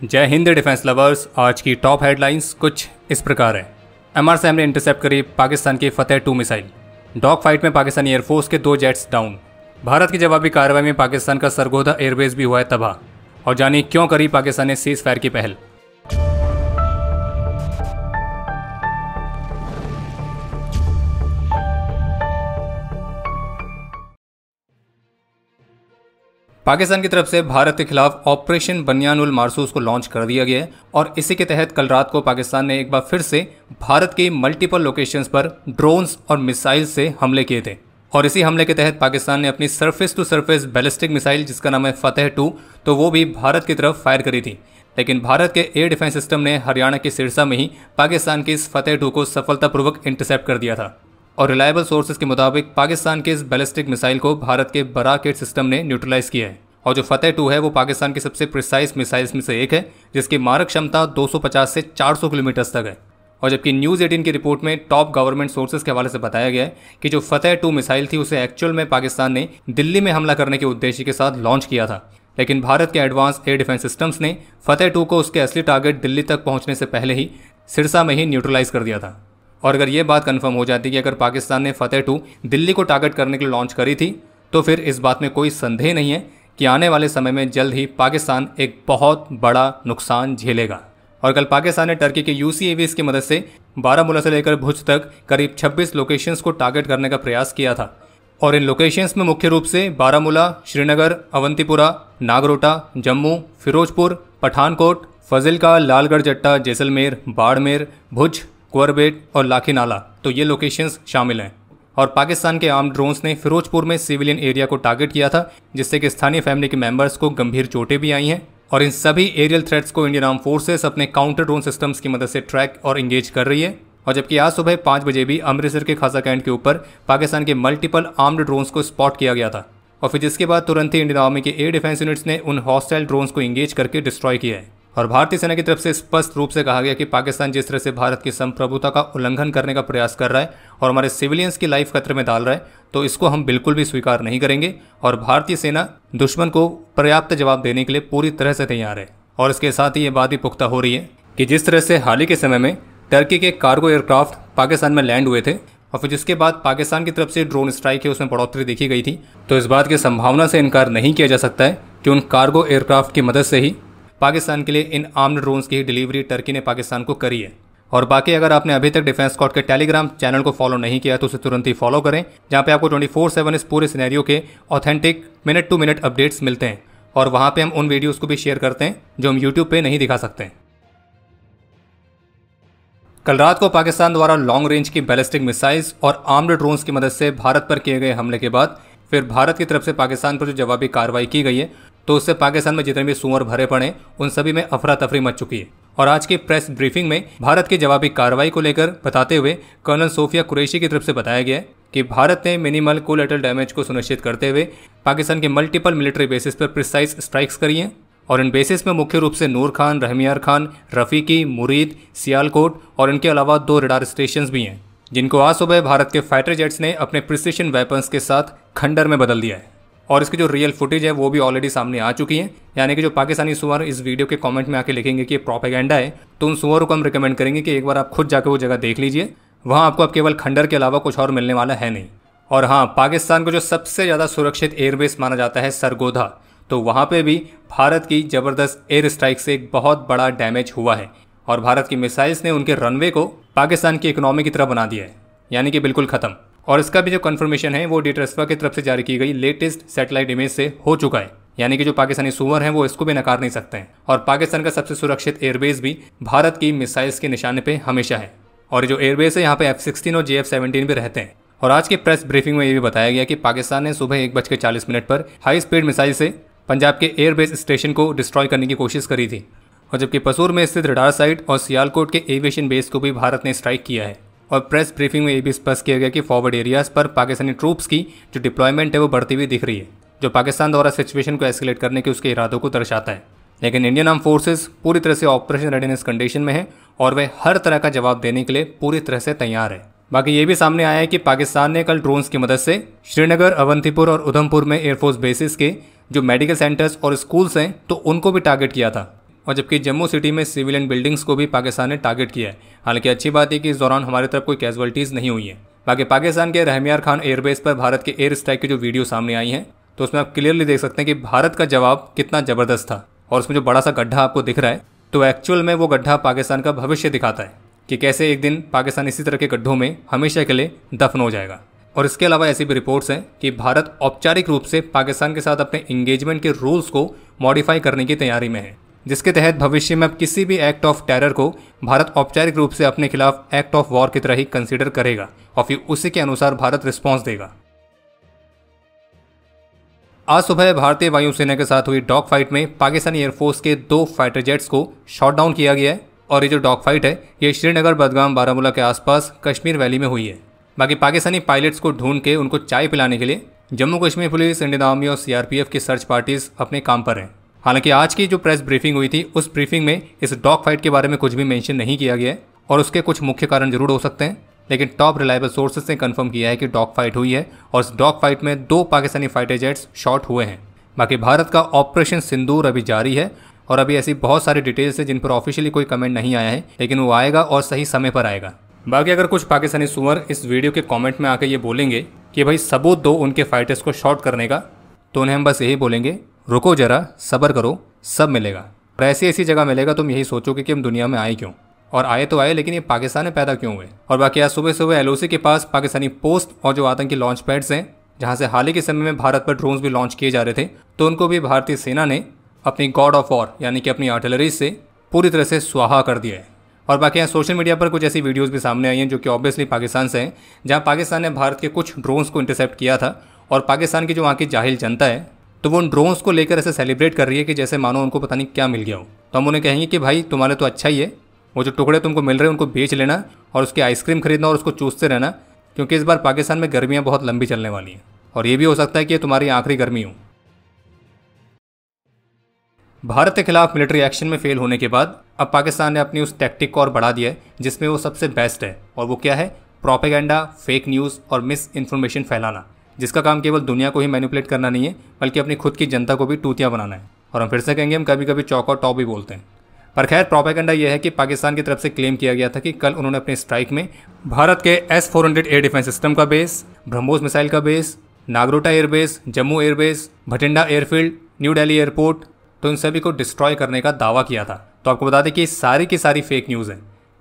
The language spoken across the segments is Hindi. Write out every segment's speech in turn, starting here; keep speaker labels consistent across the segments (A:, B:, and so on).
A: जय हिंद डिफेंस लवर्स। आज की टॉप हेडलाइंस कुछ इस प्रकार है। MRSAM ने इंटरसेप्ट करी पाकिस्तान की फतेह 2 मिसाइल। डॉग फाइट में पाकिस्तानी एयरफोर्स के 2 जेट्स डाउन। भारत की जवाबी कार्रवाई में पाकिस्तान का सरगोधा एयरबेस भी हुआ है तबाह। और जानिए क्यों करी पाकिस्तान ने सीज फायर की पहल। पाकिस्तान की तरफ से भारत के खिलाफ ऑपरेशन बनियानुल मारसूस को लॉन्च कर दिया गया है और इसी के तहत कल रात को पाकिस्तान ने एक बार फिर से भारत के मल्टीपल लोकेशंस पर ड्रोन्स और मिसाइल से हमले किए थे। और इसी हमले के तहत पाकिस्तान ने अपनी surface to surface ballistic missile जिसका नाम है फतेह 2 तो वो भी भारत की तरफ फायर करी थी। लेकिन भारत के एयर डिफेंस सिस्टम ने हरियाणा के सिरसा में ही पाकिस्तान की इस फतेह 2 को सफलतापूर्वक इंटरसेप्ट कर दिया था। और रिलायबल सोर्सेज के मुताबिक पाकिस्तान के इस बैलिस्टिक मिसाइल को भारत के बराक एयर सिस्टम ने न्यूट्रलाइज किया है। और जो फतेह 2 है वो पाकिस्तान की सबसे प्रिसाइज मिसाइल्स में से एक है जिसकी मारक क्षमता 250 से 400 किलोमीटर तक है। और जबकि न्यूज़ 18 की रिपोर्ट में टॉप गवर्नमेंट सोर्सेज के हवाले से बताया गया है कि जो फतेह 2 मिसाइल थी उसे एक्चुअल में पाकिस्तान ने दिल्ली में हमला करने के उद्देश्य के साथ लॉन्च किया था। लेकिन भारत के एडवांस एयर डिफेंस सिस्टम्स ने फतेह 2 को उसके असली टारगेट दिल्ली तक पहुंचने से पहले ही सिरसा में ही न्यूट्रलाइज कर दिया था। और अगर ये बात कंफर्म हो जाती कि अगर पाकिस्तान ने फतेह 2 दिल्ली को टारगेट करने के लिए लॉन्च करी थी तो फिर इस बात में कोई संदेह नहीं है कि आने वाले समय में जल्द ही पाकिस्तान एक बहुत बड़ा नुकसान झेलेगा। और कल पाकिस्तान ने टर्की के UCAVs की मदद से बारामूला से लेकर भुज तक करीब 26 लोकेशंस को टारगेट करने का प्रयास किया था। और इन लोकेशंस में मुख्य रूप से बारामूला, श्रीनगर, अवंतीपुरा, नागरोटा, जम्मू, फिरोजपुर, पठानकोट, फजिल्का, लालगढ़ जट्टा, जैसलमेर, बाड़मेर, भुज, कुंवरबेट और लाखीनाला तो ये लोकेशंस शामिल हैं। और पाकिस्तान के आर्म ड्रोन्स ने फिरोजपुर में सिविलियन एरिया को टारगेट किया था जिससे कि स्थानीय फैमिली के मेंबर्स को गंभीर चोटें भी आई हैं। और इन सभी एरियल थ्रेट्स को इंडियन आर्म फोर्सेस अपने काउंटर ड्रोन सिस्टम्स की मदद से ट्रैक और इंगेज कर रही है। और जबकि आज सुबह 5 बजे भी अमृतसर के खासा कैंट के ऊपर पाकिस्तान के मल्टीपल आर्म्ड ड्रोन्स को स्पॉट किया गया था। और फिर जिसके बाद तुरंत ही इंडियन आर्मी के एयर डिफेंस यूनिट्स ने उन हॉस्टाइल ड्रोन्स को इंगेज करके डिस्ट्रॉय किया है। और भारतीय सेना की तरफ से स्पष्ट रूप से कहा गया कि पाकिस्तान जिस तरह से भारत की संप्रभुता का उल्लंघन करने का प्रयास कर रहा है और हमारे सिविलियंस की लाइफ खतरे में डाल रहा है तो इसको हम बिल्कुल भी स्वीकार नहीं करेंगे। और भारतीय सेना दुश्मन को पर्याप्त जवाब देने के लिए पूरी तरह से तैयार है। और इसके साथ ही ये बात भी पुख्ता हो रही है कि जिस तरह से हाल ही के समय में टर्की के कार्गो एयरक्राफ्ट पाकिस्तान में लैंड हुए थे और फिर जिसके बाद पाकिस्तान की तरफ से ड्रोन स्ट्राइक है उसमें बढ़ोतरी देखी गई थी तो इस बात की संभावना से इनकार नहीं किया जा सकता है कि उन कार्गो एयरक्राफ्ट की मदद से ही पाकिस्तान के लिए इन आर्म्ड ड्रोन्स की डिलीवरी टर्की ने पाकिस्तान को करी है। और बाकी अगर आपने अभी तक डिफेंस स्क्वाड के टेलीग्राम चैनल को फॉलो नहीं किया तो उसे तुरंत ही फॉलो करें जहां पे आपको 24/7 इस पूरे सिनेरियो के authentic minute to minute updates मिलते हैं। और वहां पे हम उन वीडियोस को भी शेयर करते हैं जो हम यूट्यूब पे नहीं दिखा सकते। कल रात को पाकिस्तान द्वारा लॉन्ग रेंज की बैलिस्टिक मिसाइल्स और आर्म्ड ड्रोन्स की मदद से भारत पर किए गए हमले के बाद फिर भारत की तरफ से पाकिस्तान पर जो जवाबी कार्रवाई की गई है तो उससे पाकिस्तान में जितने भी सुअर भरे पड़े उन सभी में अफरा तफरी मच चुकी है। और आज की प्रेस ब्रीफिंग में भारत की जवाबी कार्रवाई को लेकर बताते हुए कर्नल सोफिया कुरैशी की तरफ से बताया गया कि भारत ने मिनिमल कोलैटरल डैमेज को सुनिश्चित करते हुए पाकिस्तान के मल्टीपल मिलिट्री बेसिस पर प्रिसाइज स्ट्राइक्स करी हैं। और इन बेसिस में मुख्य रूप से नूर खान, रहमियार खान, रफीकी, मुरीद, सियालकोट और इनके अलावा 2 रडार स्टेशन भी हैं जिनको आज सुबह भारत के फाइटर जेट्स ने अपने प्रिसिशन वेपन्स के साथ खंडर में बदल दिया है। और इसकी जो रियल फुटेज है वो भी ऑलरेडी सामने आ चुकी है। यानी कि जो पाकिस्तानी सुअर इस वीडियो के कमेंट में आके लिखेंगे कि ये प्रोपेगेंडा है तो उन सुअरों को हम रिकमेंड करेंगे कि एक बार आप खुद जाकर वो जगह देख लीजिए। वहाँ आपको अब केवल खंडर के अलावा कुछ और मिलने वाला है नहीं। और हाँ, पाकिस्तान को जो सबसे ज़्यादा सुरक्षित एयरबेस माना जाता है सरगोधा तो वहाँ पर भी भारत की ज़बरदस्त एयर स्ट्राइक से एक बहुत बड़ा डैमेज हुआ है। और भारत की मिसाइल्स ने उनके रनवे को पाकिस्तान की इकोनॉमी की तरह बना दिया है, यानी कि बिल्कुल ख़त्म। और इसका भी जो कंफर्मेशन है वो डिट्रेस्वा की तरफ से जारी की गई लेटेस्ट सैटेलाइट इमेज से हो चुका है। यानी कि जो पाकिस्तानी सुअर हैं वो इसको भी नकार नहीं सकते हैं। और पाकिस्तान का सबसे सुरक्षित एयरबेस भी भारत की मिसाइल्स के निशाने पे हमेशा है। और जो एयरबेस है यहाँ पे F-16 और JF-17 भी रहते हैं। और आज की प्रेस ब्रीफिंग में ये भी बताया गया कि पाकिस्तान ने सुबह 1:40 पर हाई स्पीड मिसाइल से पंजाब के एयरबेस स्टेशन को डिस्ट्रॉय करने की कोशिश करी थी। और जबकि पसूर में स्थित रडार साइट और सियालकोट के एविएशन बेस को भी भारत ने स्ट्राइक किया है। और प्रेस ब्रीफिंग में ये भी स्पष्ट किया गया कि फॉरवर्ड एरियाज पर पाकिस्तानी ट्रूप्स की जो डिप्लॉयमेंट है वो बढ़ती हुई दिख रही है जो पाकिस्तान द्वारा सिचुएशन को एस्केलेट करने के उसके इरादों को दर्शाता है। लेकिन इंडियन आर्म फोर्सेस पूरी तरह से ऑपरेशन रेडीनेस कंडीशन में है और वे हर तरह का जवाब देने के लिए पूरी तरह से तैयार है। बाकी ये भी सामने आया है कि पाकिस्तान ने कल ड्रोन्स की मदद से श्रीनगर, अवंतीपुर और उधमपुर में एयरफोर्स बेसिस के जो मेडिकल सेंटर्स और स्कूल्स हैं तो उनको भी टारगेट किया था। और जबकि जम्मू सिटी में सिविलियन बिल्डिंग्स को भी पाकिस्तान ने टारगेट किया है। हालांकि अच्छी बात है कि इस दौरान हमारी तरफ कोई कैजुअलिटीज़ नहीं हुई है। बाकी पाकिस्तान के रहमियार खान एयरबेस पर भारत के एयर स्ट्राइक की जो वीडियो सामने आई है तो उसमें आप क्लियरली देख सकते हैं कि भारत का जवाब कितना ज़बरदस्त था। और उसमें जो बड़ा सा गड्ढा आपको दिख रहा है तो एक्चुअल में वो गड्ढा पाकिस्तान का भविष्य दिखाता है कि कैसे एक दिन पाकिस्तान इसी तरह के गड्ढों में हमेशा के लिए दफन हो जाएगा। और इसके अलावा ऐसी भी रिपोर्ट्स हैं कि भारत औपचारिक रूप से पाकिस्तान के साथ अपने इंगेजमेंट के रूल्स को मॉडिफाई करने की तैयारी में है, जिसके तहत भविष्य में अब किसी भी एक्ट ऑफ टेरर को भारत औपचारिक रूप से अपने खिलाफ एक्ट ऑफ वॉर की तरह ही कंसीडर करेगा और फिर उसी के अनुसार भारत रिस्पॉन्स देगा। आज सुबह भारतीय वायुसेना के साथ हुई डॉग फाइट में पाकिस्तानी एयरफोर्स के 2 फाइटर जेट्स को शॉट डाउन किया गया है। और ये जो डॉग फाइट है ये श्रीनगर, बडगाम, बारामूला के आसपास कश्मीर वैली में हुई है। बाकी पाकिस्तानी पायलट्स को ढूंढ के उनको चाय पिलाने के लिए Jammu Kashmir police, Indian army और सीआरपीएफ की सर्च पार्टीज अपने काम पर हैं। हालांकि आज की जो प्रेस ब्रीफिंग हुई थी उस ब्रीफिंग में इस डॉग फाइट के बारे में कुछ भी मेंशन नहीं किया गया है और उसके कुछ मुख्य कारण जरूर हो सकते हैं, लेकिन टॉप रिलायबल सोर्सेज ने कंफर्म किया है कि डॉग फाइट हुई है और इस डॉग फाइट में 2 पाकिस्तानी फाइटर जेट्स शॉट हुए हैं। बाकी भारत का ऑपरेशन सिंदूर अभी जारी है और अभी ऐसी बहुत सारी डिटेल्स है जिन पर ऑफिशियली कोई कमेंट नहीं आया है, लेकिन वो आएगा और सही समय पर आएगा। बाकी अगर कुछ पाकिस्तानी सुअर इस वीडियो के कमेंट में आकर ये बोलेंगे कि भाई सबूत दो उनके फाइटर्स को शॉट करने का, तो उन्हें हम बस यही बोलेंगे रुको जरा, सब्र करो, सब मिलेगा। और ऐसी जगह मिलेगा तुम यही सोचोगे कि हम दुनिया में आए क्यों, और आए तो आए लेकिन ये पाकिस्तान में पैदा क्यों हुए। और बाकी आज सुबह सुबह एलओसी के पास पाकिस्तानी पोस्ट और जो आतंकी लॉन्च पैड्स हैं जहाँ से हाल ही के समय में भारत पर ड्रोन्स भी लॉन्च किए जा रहे थे, तो उनको भी भारतीय सेना ने अपनी गॉड ऑफ वॉर यानी कि अपनी आर्टिलरी से पूरी तरह से स्वाहा कर दिया है। और बाकी यहाँ सोशल मीडिया पर कुछ ऐसी वीडियोस भी सामने आई हैं जो कि ऑब्वियसली पाकिस्तान से हैं, जहाँ पाकिस्तान ने भारत के कुछ ड्रोन्स को इंटरसेप्ट किया था और पाकिस्तान की जो वहाँ की जाहिल जनता है तो वो उन ड्रोन्स को लेकर ऐसे सेलिब्रेट कर रही है कि जैसे मानो उनको पता नहीं क्या मिल गया हो। तो हम उन्हें कहेंगे कि भाई तुम्हारे तो अच्छा ही है, वो जो टुकड़े तुमको मिल रहे हैं उनको बेच लेना और उसकी आइसक्रीम खरीदना और उसको चूसते रहना, क्योंकि इस बार पाकिस्तान में गर्मियाँ बहुत लंबी चलने वाली हैं और ये भी हो सकता है कि ये तुम्हारी आखिरी गर्मी हो। भारत के खिलाफ मिलिट्री एक्शन में फेल होने के बाद अब पाकिस्तान ने अपनी उस टैक्टिक को और बढ़ा दिया है जिसमें वो सबसे बेस्ट है, और वो क्या है, प्रोपेगेंडा, फेक न्यूज़ और मिस इन्फॉर्मेशन फैलाना, जिसका काम केवल दुनिया को ही मैनिपुलेट करना नहीं है बल्कि अपनी खुद की जनता को भी टूतियाँ बनाना है। और हम फिर से कहेंगे, हम कभी कभी चौक और टॉप भी बोलते हैं। पर खैर प्रोपेगेंडा यह है कि पाकिस्तान की तरफ से क्लेम किया गया था कि कल उन्होंने अपने स्ट्राइक में भारत के S-400 एयर डिफेंस सिस्टम का बेस, ब्रह्मोस मिसाइल का base, Nagrota airbase, Jammu airbase, Bathinda airfield, new Delhi airport, तो इन सभी को डिस्ट्रॉय करने का दावा किया था। तो आपको बता दें कि सारी की सारी फेक न्यूज़ है।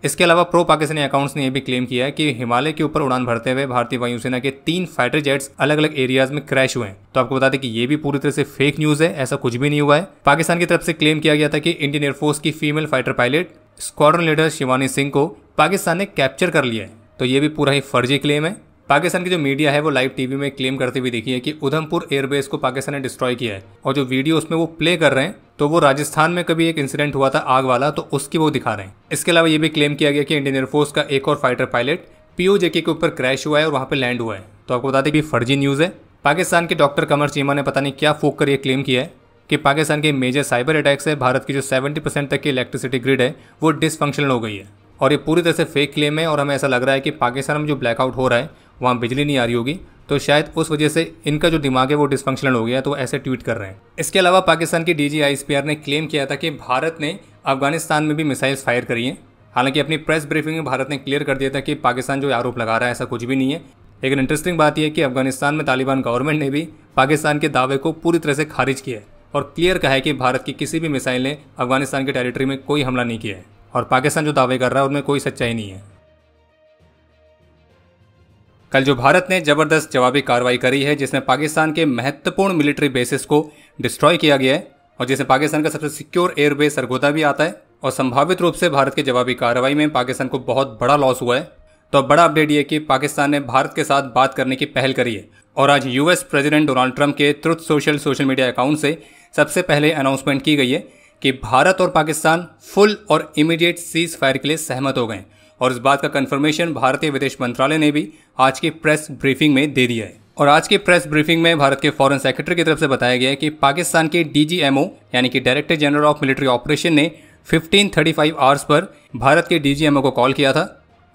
A: इसके अलावा प्रो पाकिस्तानी अकाउंट्स ने यह भी क्लेम किया है कि हिमालय के ऊपर उड़ान भरते हुए भारतीय वायुसेना के 3 फाइटर जेट्स अलग अलग एरियाज में क्रैश हुए हैं। तो आपको बता दें कि ये भी पूरी तरह से फेक न्यूज़ है, ऐसा कुछ भी नहीं हुआ है। पाकिस्तान की तरफ से क्लेम किया गया था कि इंडियन एयरफोर्स की female fighter pilot squadron leader Shivani Singh को पाकिस्तान ने कैप्चर कर लिया है। तो ये भी पूरा ही फर्जी क्लेम है। पाकिस्तान की जो मीडिया है वो लाइव टीवी में क्लेम करते हुए देखी है कि उधमपुर एयरबेस को पाकिस्तान ने डिस्ट्रॉय किया है, और जो वीडियो उसमें वो प्ले कर रहे हैं तो वो राजस्थान में कभी एक इंसिडेंट हुआ था आग वाला, तो उसकी वो दिखा रहे हैं। इसके अलावा ये भी क्लेम किया गया कि इंडियन एयरफोर्स का एक और फाइटर पायलट POJK के ऊपर क्रैश हुआ है और वहाँ पर लैंड हुआ है। तो आपको बता दें कि फर्जी न्यूज़ है। पाकिस्तान के डॉक्टर कमर चीमा ने पता नहीं क्या फूक कर ये क्लेम किया है कि पाकिस्तान के मेजर साइबर अटैक से भारत की जो 70% तक की इलेक्ट्रिसिटी ग्रिड है वो डिसफंक्शनल हो गई है, और ये पूरी तरह से फेक क्लेम है। और हमें ऐसा लग रहा है कि पाकिस्तान में जो ब्लैकआउट हो रहा है वहाँ बिजली नहीं आ रही होगी, तो शायद उस वजह से इनका जो दिमाग है वो डिसफंक्शनल हो गया, तो ऐसे ट्वीट कर रहे हैं। इसके अलावा पाकिस्तान की DGISPR ने क्लेम किया था कि भारत ने अफगानिस्तान में भी मिसाइल्स फायर करी हैं। हालांकि अपनी प्रेस ब्रीफिंग में भारत ने क्लियर कर दिया था कि पाकिस्तान जो आरोप लगा रहा है ऐसा कुछ भी नहीं है। लेकिन इंटरेस्टिंग बात यह है कि अफगानिस्तान में तालिबान गवर्नमेंट ने भी पाकिस्तान के दावे को पूरी तरह से खारिज किया है और क्लियर कहा है कि भारत की किसी भी मिसाइल ने अफगानिस्तान के टेरिटरी में कोई हमला नहीं किया है, और पाकिस्तान जो दावे कर रहा है उनमें कोई सच्चाई नहीं है। कल जो भारत ने जबरदस्त जवाबी कार्रवाई करी है जिसमें पाकिस्तान के महत्वपूर्ण मिलिट्री बेसिस को डिस्ट्रॉय किया गया है, और जिसमें पाकिस्तान का सबसे सिक्योर एयरबेस सरगोदा भी आता है, और संभावित रूप से भारत के जवाबी कार्रवाई में पाकिस्तान को बहुत बड़ा लॉस हुआ है। तो अब बड़ा अपडेट ये कि पाकिस्तान ने भारत के साथ बात करने की पहल करी है, और आज US प्रेसिडेंट डोनाल्ड ट्रंप के ट्रुथ सोशल मीडिया अकाउंट से सबसे पहले अनाउंसमेंट की गई है कि भारत और पाकिस्तान फुल और इमीडिएट सीज फायर के लिए सहमत हो गए, और इस बात का कंफर्मेशन भारतीय विदेश मंत्रालय ने भी आज की प्रेस ब्रीफिंग में दे दिया है। और आज की प्रेस ब्रीफिंग में भारत के फॉरेन सेक्रेटरी की तरफ से बताया गया है कि पाकिस्तान के DGMO यानी कि director general of military operation ने 15:35 आवर्स पर भारत के DGMO को कॉल किया था,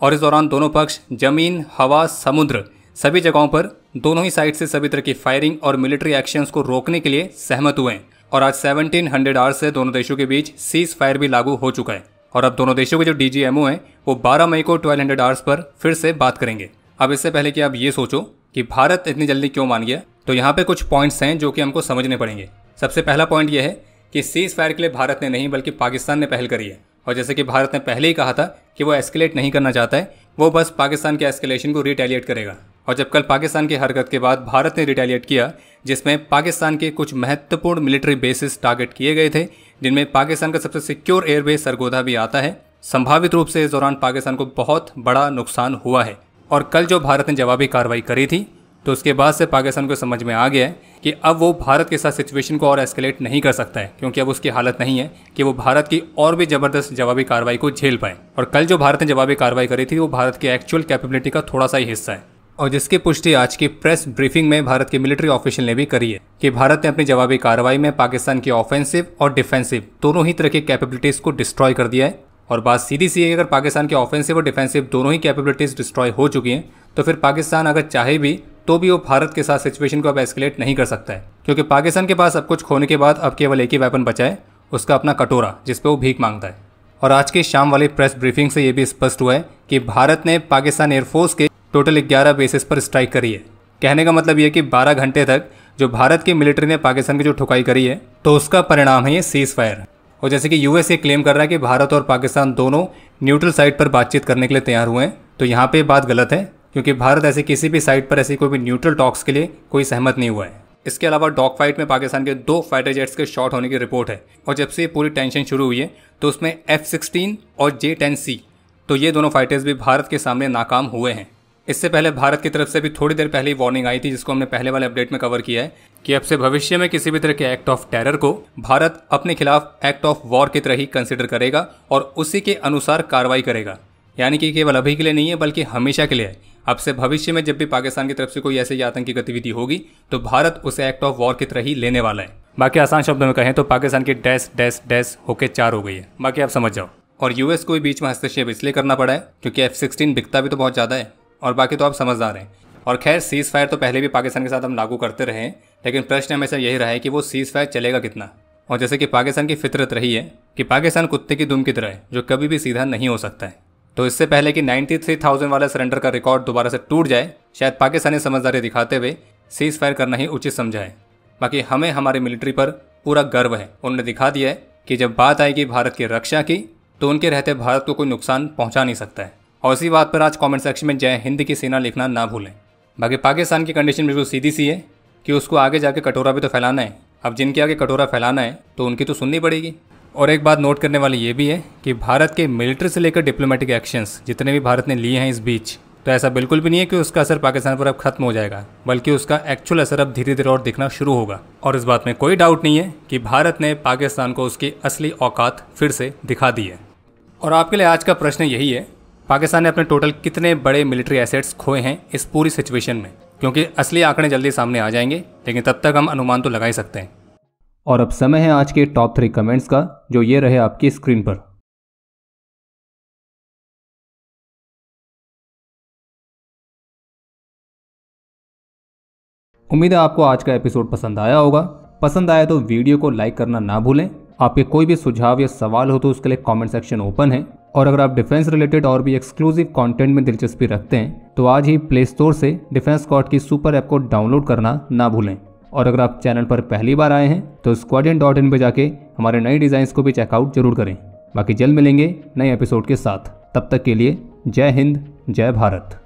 A: और इस दौरान दोनों पक्ष जमीन, हवा, समुद्र सभी जगहों पर दोनों ही साइड से सभी तरह की फायरिंग और मिलिट्री एक्शंस को रोकने के लिए सहमत हुए हैं। और आज 1700 आवर्स से दोनों देशों के बीच सीज फायर भी लागू हो चुका है और अब दोनों देशों के जो DGMO हैं वो 12 मई को 1200 आवर्स पर फिर से बात करेंगे। अब इससे पहले कि आप ये सोचो कि भारत इतनी जल्दी क्यों मान गया, तो यहाँ पे कुछ पॉइंट्स हैं जो कि हमको समझने पड़ेंगे। सबसे पहला पॉइंट ये है कि सीज फायर के लिए भारत ने नहीं बल्कि पाकिस्तान ने पहल करी है। और जैसे कि भारत ने पहले ही कहा था कि वो एस्केलेट नहीं करना चाहता है, वो बस पाकिस्तान के एस्केलेशन को रिटेलिएट करेगा। और जब कल पाकिस्तान की हरकत के बाद भारत ने रिटेलिएट किया, जिसमें पाकिस्तान के कुछ महत्वपूर्ण मिलिट्री बेसिस टारगेट किए गए थे, जिनमें पाकिस्तान का सबसे सिक्योर एयरबेस सरगोधा भी आता है, संभावित रूप से इस दौरान पाकिस्तान को बहुत बड़ा नुकसान हुआ है। और कल जो भारत ने जवाबी कार्रवाई करी थी, तो उसके बाद से पाकिस्तान को समझ में आ गया है कि अब वो भारत के साथ सिचुएशन को और एस्केलेट नहीं कर सकता है, क्योंकि अब उसकी हालत नहीं है कि वो भारत की और भी ज़बरदस्त जवाबी कार्रवाई को झेल पाए। और कल जो भारत ने जवाबी कार्रवाई करी थी वो भारत की एक्चुअल कैपेबिलिटी का थोड़ा सा ही हिस्सा है, और जिसकी पुष्टि आज की प्रेस ब्रीफिंग में भारत के मिलिट्री ऑफिशियल ने भी करी है कि भारत ने अपनी जवाबी कार्रवाई में पाकिस्तान की ऑफेंसिव और डिफेंसिव दोनों ही तरह की कैपेबिलिटीज़ को डिस्ट्रॉय कर दिया है। और बात सीधी सी है, अगर पाकिस्तान की ऑफेंसिव और डिफेंसिव दोनों ही कैपेबिलिटीज़ डिस्ट्रॉय हो चुकी हैं, तो फिर पाकिस्तान अगर चाहे भी तो भी वो भारत के साथ सिचुएशन को अब एस्केलेट नहीं कर सकता है, क्योंकि पाकिस्तान के पास अब कुछ खोने के बाद अब केवल एक ही वेपन बचा है, उसका अपना कटोरा, जिस पे वो भीख मांगता है। और आज की शाम वाली प्रेस ब्रीफिंग से ये भी स्पष्ट हुआ है कि भारत ने पाकिस्तान एयरफोर्स के टोटल 11 बेसिस पर स्ट्राइक करी है। कहने का मतलब ये कि 12 घंटे तक जो भारत की मिलिट्री ने पाकिस्तान की जो ठुकाई करी है, तो उसका परिणाम है ये सीज फायर। और जैसे कि यूएस ये क्लेम कर रहा है कि भारत और पाकिस्तान दोनों न्यूट्रल साइड पर बातचीत करने के लिए तैयार हुए हैं, तो यहाँ पे बात गलत है, क्योंकि भारत ऐसे किसी भी साइड पर ऐसी कोई भी न्यूट्रल टॉक्स के लिए कोई सहमत नहीं हुआ है। इसके अलावा डॉग फाइट में पाकिस्तान के 2 फाइटर जेट्स के शॉट होने की रिपोर्ट है, और जब से ये पूरी टेंशन शुरू हुई है तो उसमें F-16 और J-10C, तो ये दोनों फाइटर्स भी भारत के सामने नाकाम हुए हैं। इससे पहले भारत की तरफ से भी थोड़ी देर पहले ही वार्निंग आई थी, जिसको हमने पहले वाले अपडेट में कवर किया है कि अब से भविष्य में किसी भी तरह के एक्ट ऑफ टेरर को भारत अपने खिलाफ एक्ट ऑफ वॉर की तरह ही कंसिडर करेगा और उसी के अनुसार कार्रवाई करेगा। यानी कि केवल अभी के लिए नहीं है बल्कि हमेशा के लिए है। अब से भविष्य में जब भी पाकिस्तान की तरफ से कोई ऐसी आतंकी गतिविधि होगी तो भारत उसे एक्ट ऑफ वॉर की तरह ही लेने वाला है। बाकी आसान शब्दों में कहें तो पाकिस्तान की डैश डैश डैश होके 4 हो गई है, बाकी आप समझ जाओ। और यूएस को भी बीच में हस्तक्षेप इसलिए करना पड़ा है क्योंकि F-16 बिकता भी तो बहुत ज़्यादा है, और बाकी तो आप समझदार हैं। और खैर सीज फायर तो पहले भी पाकिस्तान के साथ हम लागू करते रहे हैं, लेकिन प्रश्न हमेशा यही रहा है कि वो सीज फायर चलेगा कितना। और जैसे कि पाकिस्तान की फितरत रही है कि पाकिस्तान कुत्ते की दुम की तरह है जो कभी भी सीधा नहीं हो सकता है, तो इससे पहले कि 93,000 वाला सरेंडर का रिकॉर्ड दोबारा से टूट जाए, शायद पाकिस्तानी समझदारी दिखाते हुए सीज फायर करना ही उचित समझा है। बाकी हमें हमारी मिलिट्री पर पूरा गर्व है। उन्होंने दिखा दिया है कि जब बात आएगी भारत की रक्षा की, तो उनके रहते भारत को कोई नुकसान पहुंचा नहीं सकता है। और इसी बात पर आज कमेंट सेक्शन में जय हिंद की सेना लिखना ना भूलें। बाकी पाकिस्तान की कंडीशन बिल्कुल सीधी सी है कि उसको आगे जाके कटोरा भी तो फैलाना है। अब जिनके आगे कटोरा फैलाना है तो उनकी तो सुननी पड़ेगी। और एक बात नोट करने वाली ये भी है कि भारत के मिलिट्री से लेकर डिप्लोमेटिक एक्शंस जितने भी भारत ने लिए हैं इस बीच, तो ऐसा बिल्कुल भी नहीं है कि उसका असर पाकिस्तान पर अब खत्म हो जाएगा, बल्कि उसका एक्चुअल असर अब धीरे धीरे और दिखना शुरू होगा। और इस बात में कोई डाउट नहीं है कि भारत ने पाकिस्तान को उसकी असली औकात फिर से दिखा दी है। और आपके लिए आज का प्रश्न यही है, पाकिस्तान ने अपने टोटल कितने बड़े मिलिट्री एसेट्स खोए हैं इस पूरी सिचुएशन में, क्योंकि असली आंकड़े जल्दी सामने आ जाएंगे, लेकिन तब तक हम अनुमान तो लगा ही सकते हैं। और अब समय है आज के टॉप 3 कमेंट्स का, जो ये रहे आपकी स्क्रीन पर। उम्मीद है आपको आज का एपिसोड पसंद आया होगा। पसंद आया तो वीडियो को लाइक करना ना भूलें। आपके कोई भी सुझाव या सवाल हो तो उसके लिए कमेंट सेक्शन ओपन है। और अगर आप डिफेंस रिलेटेड और भी एक्सक्लूसिव कंटेंट में दिलचस्पी रखते हैं तो आज ही प्ले स्टोर से डिफेंस स्क्वाड की सुपर ऐप को डाउनलोड करना ना भूलें। और अगर आप चैनल पर पहली बार आए हैं तो squadron.in पे जाके हमारे नए डिज़ाइंस को भी चेकआउट जरूर करें। बाकी जल्द मिलेंगे नए एपिसोड के साथ, तब तक के लिए जय हिंद, जय भारत।